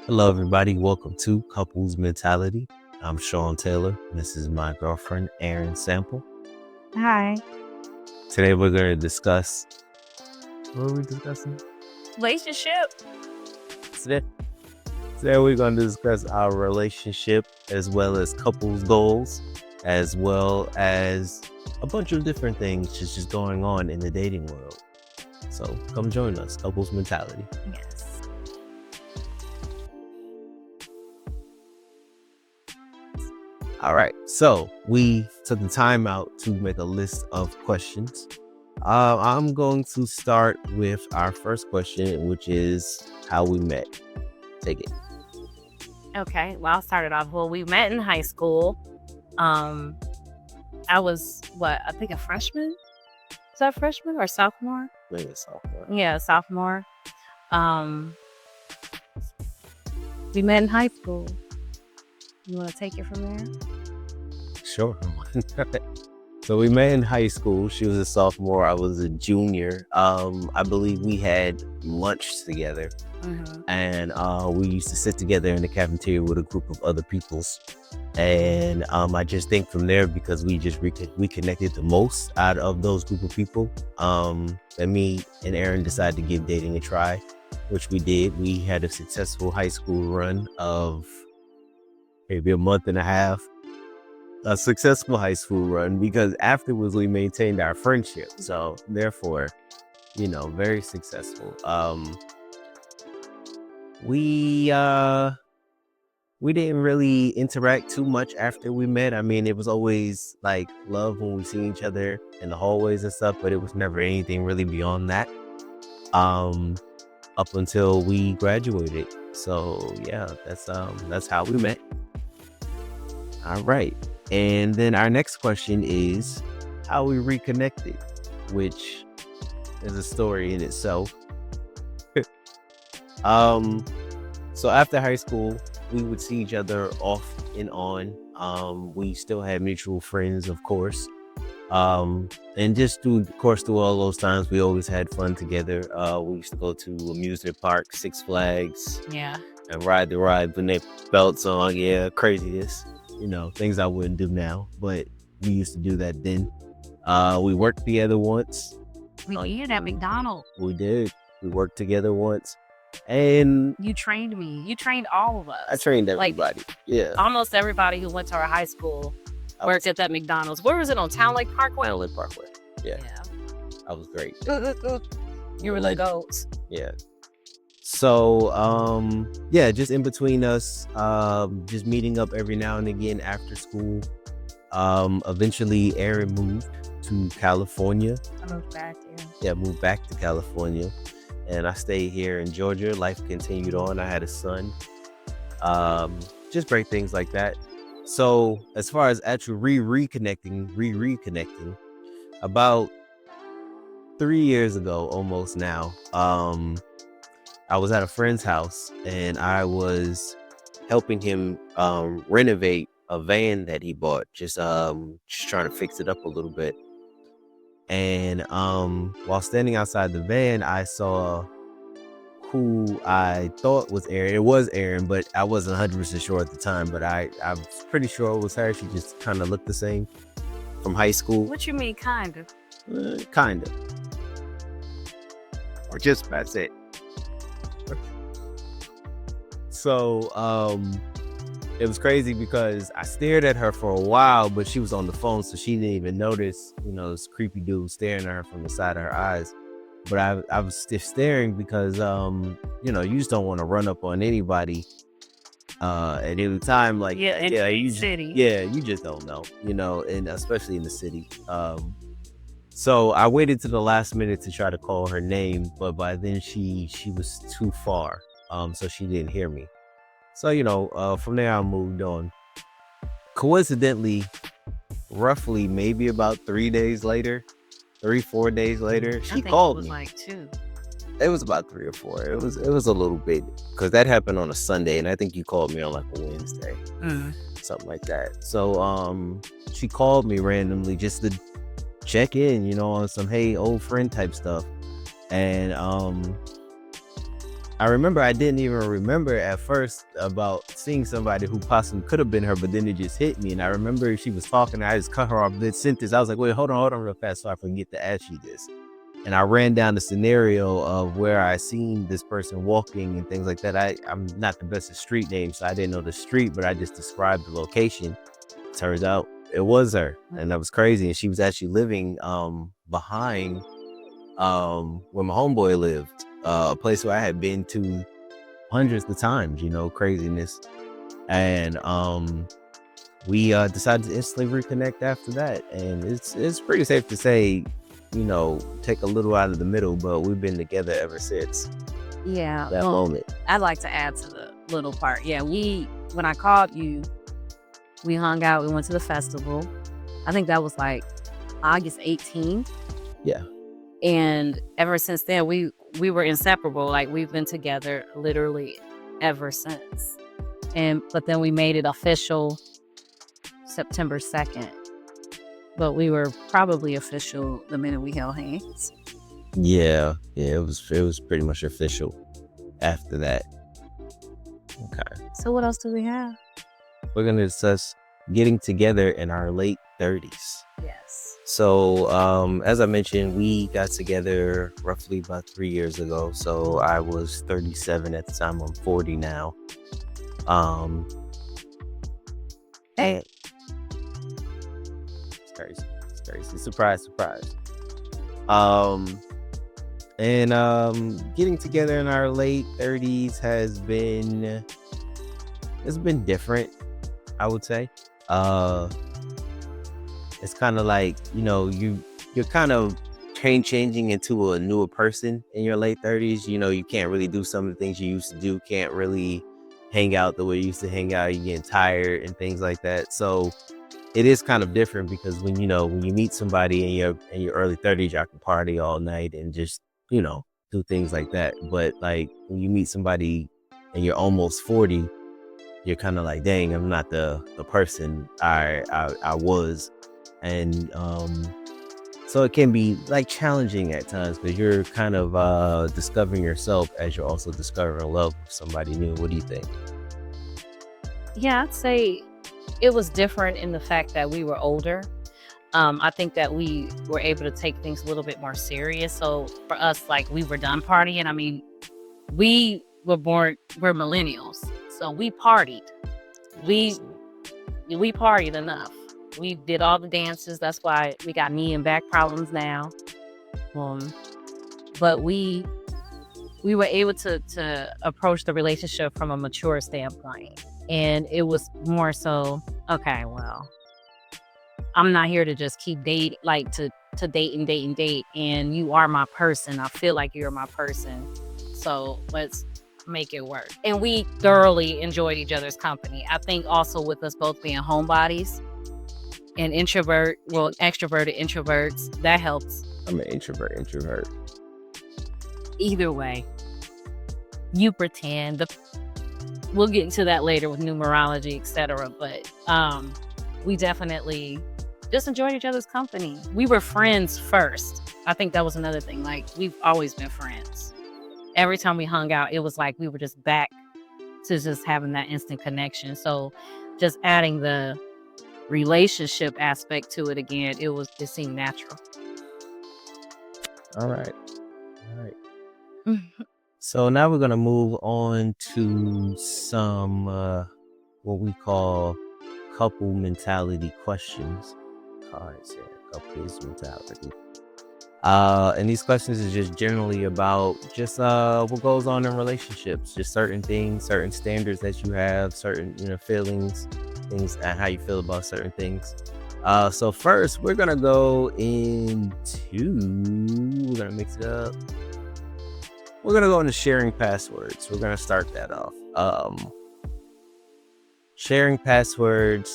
Hello, everybody. Welcome to Couples Mentality. I'm Shaun Taylor. This is my girlfriend, Erin Sample. Hi. Today, we're going to discuss. What are we discussing? Relationship. Today, today we're going to discuss our relationship as well as couples goals, as well as a bunch of different things just going on in the dating world. So come join us, Couples Mentality. Yes. All right, so we took the time out to make a list of questions. I'm going to start with our first question, which is how we met. Take it. Okay. Well, I'll start it off. Well, we met in high school. I was I think a freshman. Is that freshman or sophomore? Maybe it's sophomore. Yeah, sophomore. We met in high school. You want to take it from there? Sure. So we met in high school. She was a sophomore. I was a junior. I believe we had lunch together. And we used to sit together in the cafeteria with a group of other peoples. And I just think from there, because we just reconnected the most out of those group of people, that me and Erin decided to give dating a try, which we did. We had a successful high school run of maybe a month and a half. A successful high school run, because afterwards we maintained our friendship. So therefore, very successful. We didn't really interact too much after we met. I mean, it was always like love when we see each other in the hallways and stuff, but it was never anything really beyond that. Up until we graduated. So yeah, that's how we met. All right. And then our next question is how we reconnected, which is a story in itself. So after high school, we would see each other off and on. We still had mutual friends, of course. And just through all those times, we always had fun together. We used to go to amusement park, Six Flags. Yeah. And ride the ride when they belts on. Yeah, craziness. Things I wouldn't do now, but we used to do that then. We worked together once. Oh, yeah, that McDonald's. We did. We worked together once. And you trained me. You trained all of us. I trained everybody. Yeah. Almost everybody who went to our high school worked at that McDonald's. Where was it, on Town Lake Parkway? Town Lake Parkway. Yeah. I was great. You were the goats. Yeah. So, just in between us, just meeting up every now and again after school. Eventually, Erin moved to California. I moved back, moved back to California. And I stayed here in Georgia. Life continued on. I had a son. Just great things like that. So, as far as actual reconnecting, about 3 years ago, almost now, I was at a friend's house and I was helping him renovate a van that he bought, just trying to fix it up a little bit. And while standing outside the van, I saw who I thought was Erin. It was Erin, but I wasn't 100% sure at the time, but I was pretty sure it was her. She just kind of looked the same from high school. What you mean, kind of? Kind of. Or just that's it. So, it was crazy because I stared at her for a while, but she was on the phone, so she didn't even notice, this creepy dude staring at her from the side of her eyes. But I was just staring because, you just don't want to run up on anybody at any time. Like, you city. You just don't know, and especially in the city. So I waited to the last minute to try to call her name, but by then she was too far, so she didn't hear me. So, from there I moved on. Coincidentally, roughly maybe about 4 days later, she called me. It was like 2. It was about 3 or 4. It was a little bit, because that happened on a Sunday, and I think you called me on like a Wednesday, something like that. So she called me randomly just to check in, on some hey old friend type stuff, and I remember I didn't even remember at first about seeing somebody who possibly could have been her, but then it just hit me. And I remember she was talking, and I just cut her off mid-sentence. I was like, wait, hold on real fast so I forget to ask you this. And I ran down the scenario of where I seen this person walking and things like that. I'm not the best at street names, so I didn't know the street, but I just described the location. Turns out it was her, and that was crazy. And she was actually living behind where my homeboy lived, a place where I had been to hundreds of times, craziness. And we decided to instantly reconnect after that. And it's pretty safe to say, take a little out of the middle, but we've been together ever since Yeah. that moment. I'd like to add to the little part. Yeah, when I called you, we hung out, we went to the festival. I think that was like August 18th. Yeah. And ever since then, we were inseparable. Like, we've been together literally ever since. But then we made it official September 2nd. But we were probably official the minute we held hands. Yeah, it was pretty much official after that. Okay. So what else do we have? We're gonna discuss getting together in our late 30s. Yes. So, as I mentioned, we got together roughly about 3 years ago. So I was 37 at the time. I'm 40 now. And it's crazy. It's crazy. Surprise. Getting together in our late 30s it's been different, I would say. It's kind of like, you're kind of changing into a newer person in your late 30s. You can't really do some of the things you used to do, can't really hang out the way you used to hang out. You're getting tired and things like that. So it is kind of different because when you meet somebody in your early 30s, y'all can party all night and just, do things like that. But like when you meet somebody and you're almost 40, you're kind of like, dang, I'm not the person I was. And so it can be like challenging at times because you're kind of discovering yourself as you're also discovering love with somebody new. What do you think? Yeah, I'd say it was different in the fact that we were older. I think that we were able to take things a little bit more serious. So for us, like, we were done partying. I mean, we're millennials, so we partied. We partied enough. We did all the dances. That's why we got knee and back problems now. But we were able to approach the relationship from a mature standpoint. And it was more so, okay, well, I'm not here to just keep dating, like to date. And you are my person. I feel like you're my person. So let's make it work. And we thoroughly enjoyed each other's company. I think also with us both being homebodies and extroverted introverts, that helps. I'm an introvert. Either way, you pretend. We'll get into that later with numerology, etc. But we definitely just enjoyed each other's company. We were friends first. I think that was another thing. Like, we've always been friends. Every time we hung out, it was like we were just back to just having that instant connection. So just adding the relationship aspect to it again, it seemed natural. All right. So now we're gonna move on to some what we call couple mentality questions. Cards, couples mentality. And these questions is just generally about just what goes on in relationships, just certain things, certain standards that you have, certain feelings, things, and how you feel about certain things. So first, we're gonna go into. We're gonna mix it up. We're gonna go into sharing passwords. We're gonna start that off. Sharing passwords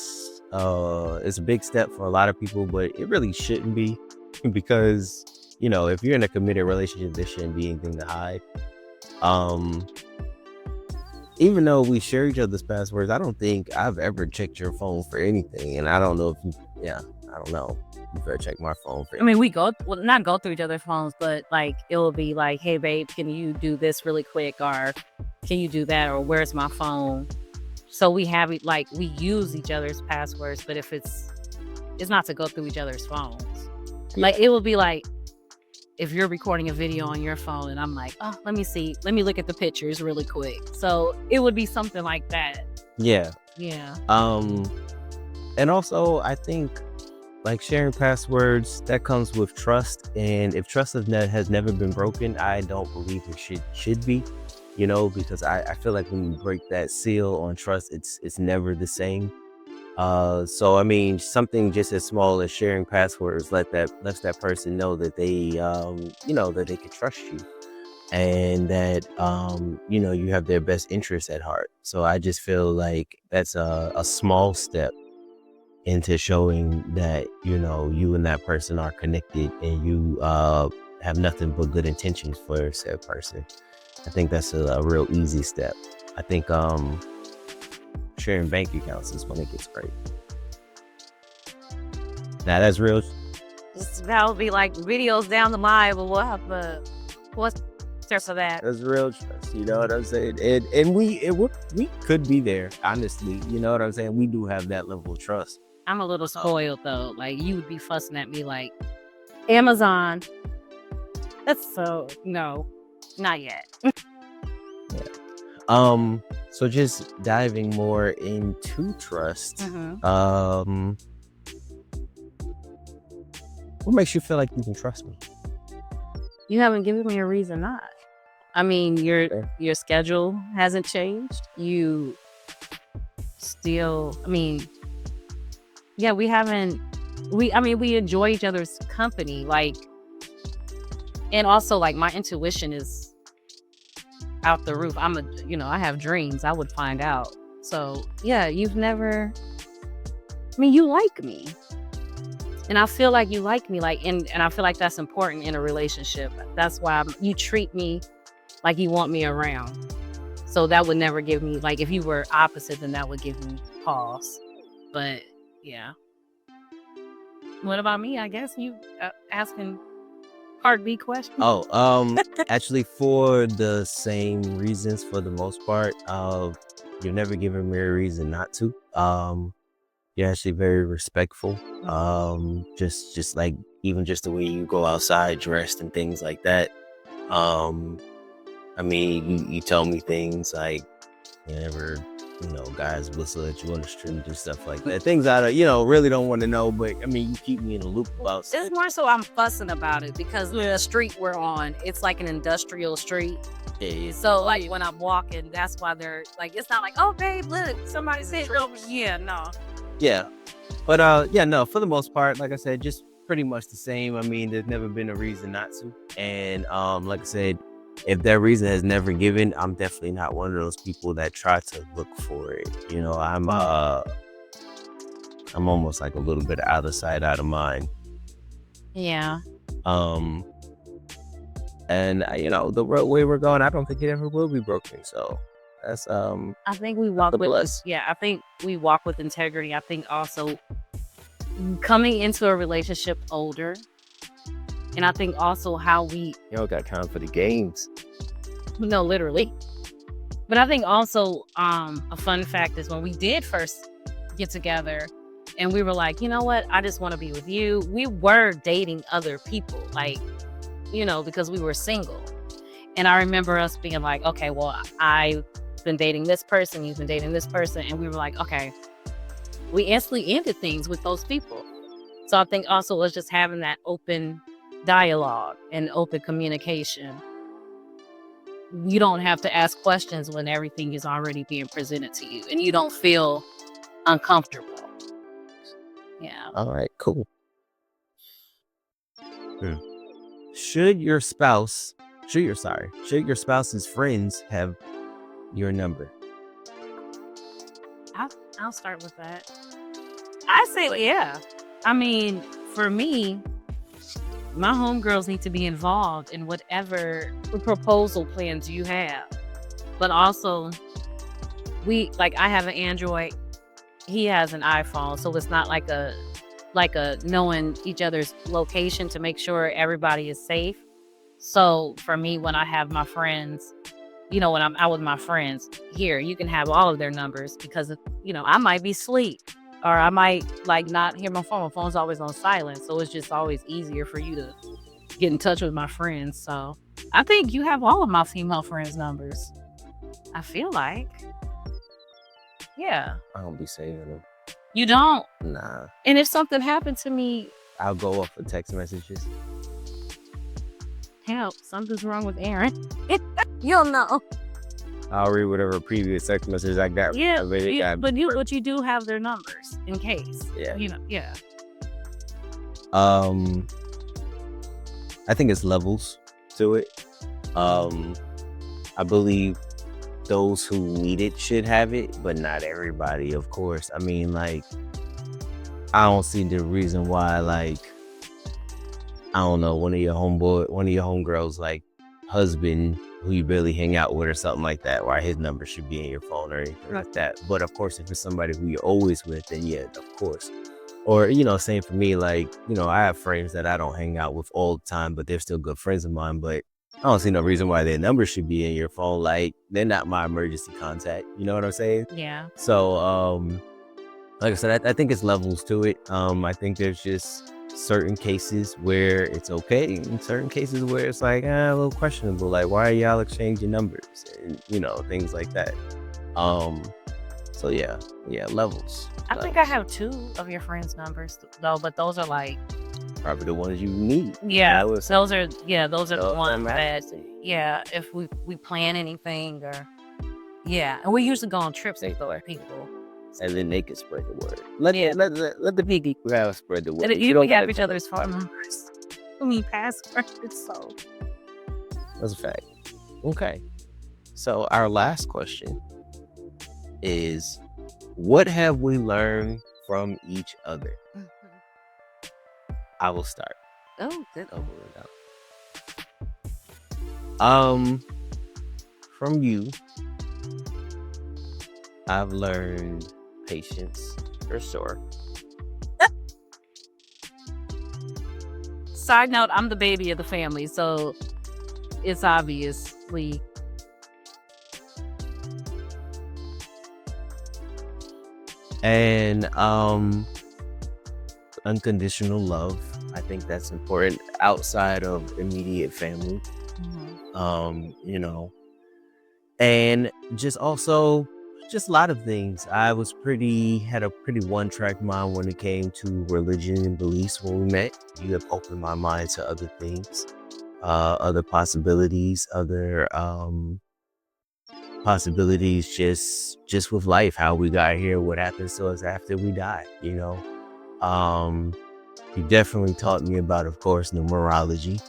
is a big step for a lot of people, but it really shouldn't be because if you're in a committed relationship, there shouldn't be anything to hide. Even though we share each other's passwords, I don't think I've ever checked your phone for anything, and I don't know if I don't know. You better check my phone for I mean, not go through each other's phones, but like it will be like, hey babe, can you do this really quick, or can you do that, or where's my phone? So we have it like we use each other's passwords, but if it's not to go through each other's phones. Yeah. Like it will be like if you're recording a video on your phone and I'm like, oh, let me look at the pictures really quick. So it would be something like that. Yeah. Yeah. And also I think like sharing passwords, that comes with trust, and if trust has never been broken, I don't believe it should be, because I feel like when you break that seal on trust, it's never the same. So I mean, something just as small as sharing passwords lets that person know that they that they can trust you, and that you have their best interests at heart. So I just feel like that's a small step into showing that you and that person are connected, and you have nothing but good intentions for said person. I think that's a real easy step. I think sharing bank accounts is when it gets great. Now that's real. That'll be like videos down the line, but we'll have what's there for that? That's real trust. You know what I'm saying? And we could be there, honestly. You know what I'm saying? We do have that level of trust. I'm a little spoiled though. Like you would be fussing at me like Amazon. That's so no, not yet. Yeah. So just diving more into trust. Mm-hmm. What makes you feel like you can trust me? You haven't given me a reason not. I mean, your schedule hasn't changed. You still, I mean, yeah, we enjoy each other's company, like, and also like my intuition is out the roof. I have dreams. I would find out. So yeah, you like me. And I feel like you like me, like, and I feel like that's important in a relationship. That's why you treat me like you want me around. So that would never give me, like, if you were opposite, then that would give me pause. But yeah. What about me? I guess you asking part B question. Oh, actually, for the same reasons, for the most part, you've never given me a reason not to. You're actually very respectful. Just like even just the way you go outside dressed and things like that. I mean, you tell me things like whenever guys whistle at you on the street or stuff like that. Things I really don't want to know, but I mean, you keep me in the loop about stuff. It's more so I'm fussing about it because the street we're on, it's like an industrial street. Yeah. So like when I'm walking, that's why they're like, it's not like, oh babe, look, somebody said, yeah, no. Yeah, but no, for the most part, like I said, just pretty much the same. I mean, there's never been a reason not to, and like I said, if that reason has never given, I'm definitely not one of those people that try to look for it. I'm almost like a little bit out of sight, out of mind. Yeah. And the way we're going, I don't think it ever will be broken. So that's I think we walk I think we walk with integrity. I think also coming into a relationship older, and I think also how we you don't got time for the games. No, literally. But I think also a fun fact is when we did first get together and we were like, you know what, I just want to be with you. We were dating other people, like, because we were single. And I remember us being like, okay, well, I've been dating this person, you've been dating this person. And we were like, okay, we instantly ended things with those people. So I think also it was just having that open dialogue and open communication. You don't have to ask questions when everything is already being presented to you and you don't feel uncomfortable. Yeah. All right, cool. Should your spouse's friends have your number? I'll start with that. I say, yeah. I mean, for me, my homegirls need to be involved in whatever proposal plans you have. But also, I have an Android, he has an iPhone, so it's not like like a knowing each other's location to make sure everybody is safe. So for me, when I have my friends, when I'm out with my friends, here, you can have all of their numbers because, I might be asleep or I might like not hear my phone. My phone's always on silent. So it's just always easier for you to get in touch with my friends. So I think you have all of my female friends' numbers. I feel like. Yeah. I don't be saving them. You don't? Nah. And if something happened to me, I'll go off of text messages. help, something's wrong with Erin. You'll know. I'll read whatever previous text messages I got. Yeah, but you do have their numbers in case. Yeah. Yeah. I think it's levels to it. I believe those who need it should have it, but not everybody, of course. I mean, like, I don't see the reason why, like, I don't know, one of your homegirls, like, husband who you barely hang out with or something like that, why his number should be in your phone or anything like that. But of course, if it's somebody who you're always with, then yeah, of course. Or, same for me, like, I have friends that I don't hang out with all the time, but they're still good friends of mine. But I don't see no reason why their number should be in your phone. Like, they're not my emergency contact. You know what I'm saying? Yeah. So, like I said, I think it's levels to it. I think there's just certain cases where it's okay, and certain cases where it's like a little questionable. Like, why are y'all exchanging numbers? And things like that. So yeah, levels. I think I have 2 of your friends' numbers though, but those are like probably the ones you need. Yeah, those are the ones that if we plan anything or and we usually go on trips with other people. And then they can spread the word. Let the big crowd spread the word. You don't have each other's phone numbers. I mean, passwords. So that's a fact. Okay. So our last question is, what have we learned from each other? Mm-hmm. I will start. Oh, good. From you, I've learned patience, for sure. Side note, I'm the baby of the family, so it's obviously and unconditional love. I think that's important outside of immediate family. Mm-hmm. And just also just a lot of things. I had a pretty one-track mind when it came to religion and beliefs when we met. You have opened my mind to other things, other possibilities, other possibilities just with life, how we got here, what happens to us after we die. You definitely taught me about, of course, numerology.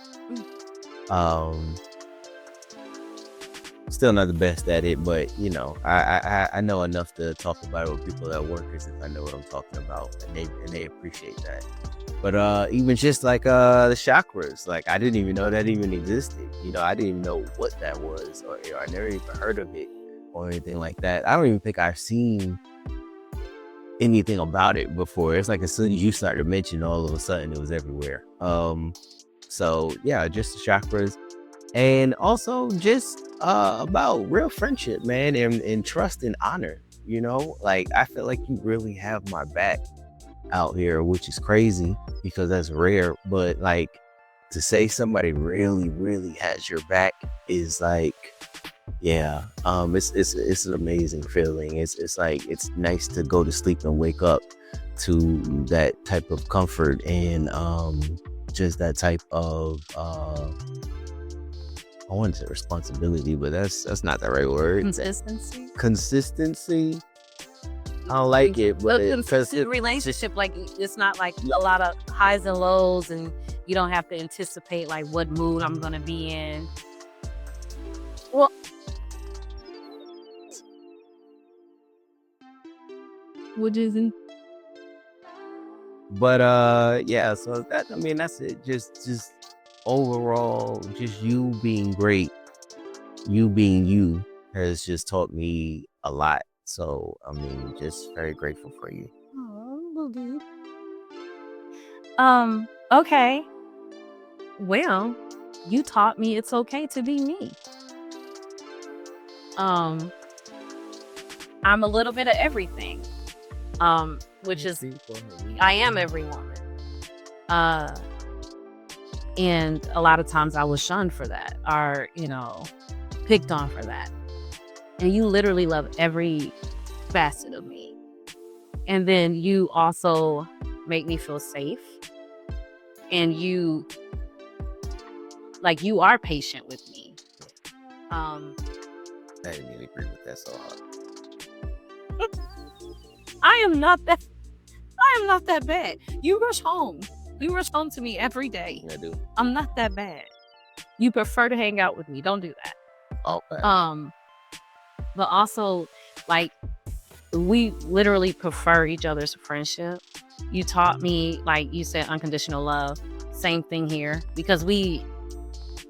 Still not the best at it, but I know enough to talk about it with people that work as if I know what I'm talking about, and they appreciate that. But even just like the chakras, like I didn't even know that even existed. I didn't even know what that was, or I never even heard of it or anything like that. I don't even think I've seen anything about it before. It's like as soon as you started mentioning, all of a sudden it was everywhere. So yeah, just the chakras. And also just about real friendship, man, and trust and honor. Like I feel like you really have my back out here, which is crazy because that's rare. But like to say somebody really, really has your back is like, yeah, it's an amazing feeling. It's like it's nice to go to sleep and wake up to that type of comfort and just that type of I wanted to say responsibility, but that's not the right word. Consistency. I don't like it, but consistent relationship, like it's not like a lot of highs and lows, and you don't have to anticipate like what mood I'm gonna be in. Well, which isn't. But yeah, so that's it. Just overall, just you being great, you being you has just taught me a lot. So just very grateful for you. Oh, will do. Okay. Well, you taught me it's okay to be me. Um, I'm a little bit of everything. Which is I am every woman. And a lot of times I was shunned for that, or, picked on for that. And you literally love every facet of me. And then you also make me feel safe. And you are patient with me. I didn't even agree with that so hard. I am not that bad. You rush home. You rush home to me every day. I do. I'm not that bad. You prefer to hang out with me. Don't do that. Okay. But also, like, we literally prefer each other's friendship. You taught me, like you said, unconditional love. Same thing here, because I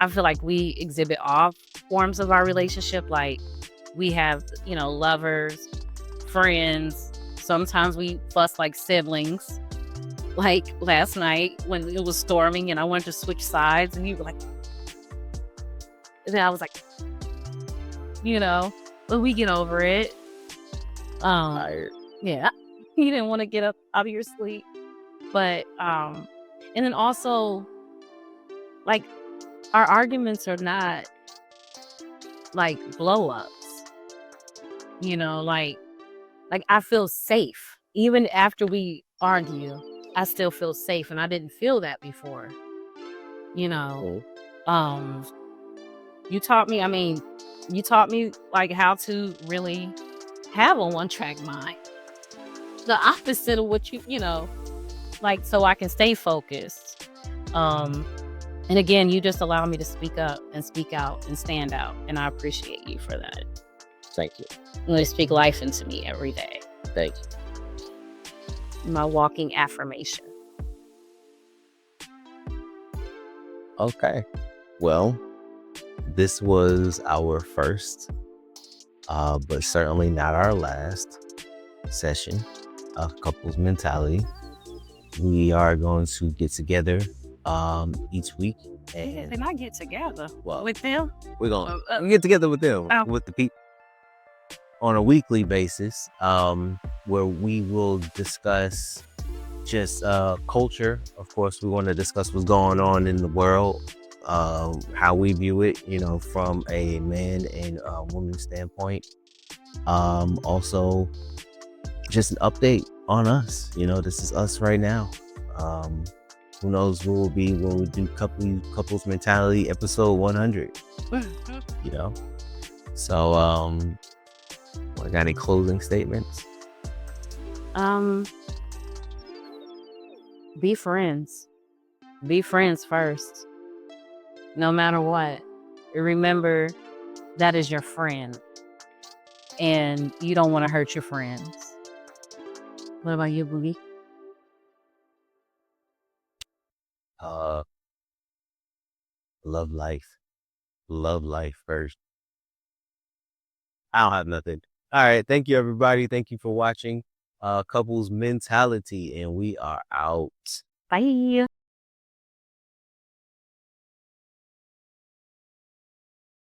feel like we exhibit all forms of our relationship. Like, we have, lovers, friends. Sometimes we fuss like siblings. Like last night when it was storming and I wanted to switch sides, and you were like, and then I was like, but we get over it. Tired. Yeah, you didn't want to get up out of your sleep, but and then also, like, our arguments are not like blow ups. Like I feel safe even after we argue. I still feel safe, and I didn't feel that before. Um, you taught me. I mean, you taught me like how to really have a one-track mind. The opposite of what like, so I can stay focused. And again, you just allow me to speak up and speak out and stand out, and I appreciate you for that. Thank you. You speak life into me every day. Thank you. My walking affirmation. Okay. Well, this was our first, but certainly not our last session of Couples Mentality. We are going to get together each week. And I get together with them. We're going to get together with them, with the people, on a weekly basis, where we will discuss just culture. Of course, we want to discuss what's going on in the world, how we view it, from a man and woman standpoint. Also, just an update on us. This is us right now. Who knows who will be when we do Couples Mentality episode 100. So, I got any closing statements? Be friends. Be friends first. No matter what. Remember, that is your friend. And you don't want to hurt your friends. What about you, Boogie? Love life. Love life first. I don't have nothing. All right. Thank you, everybody. Thank you for watching Couples Mentality, and we are out. Bye.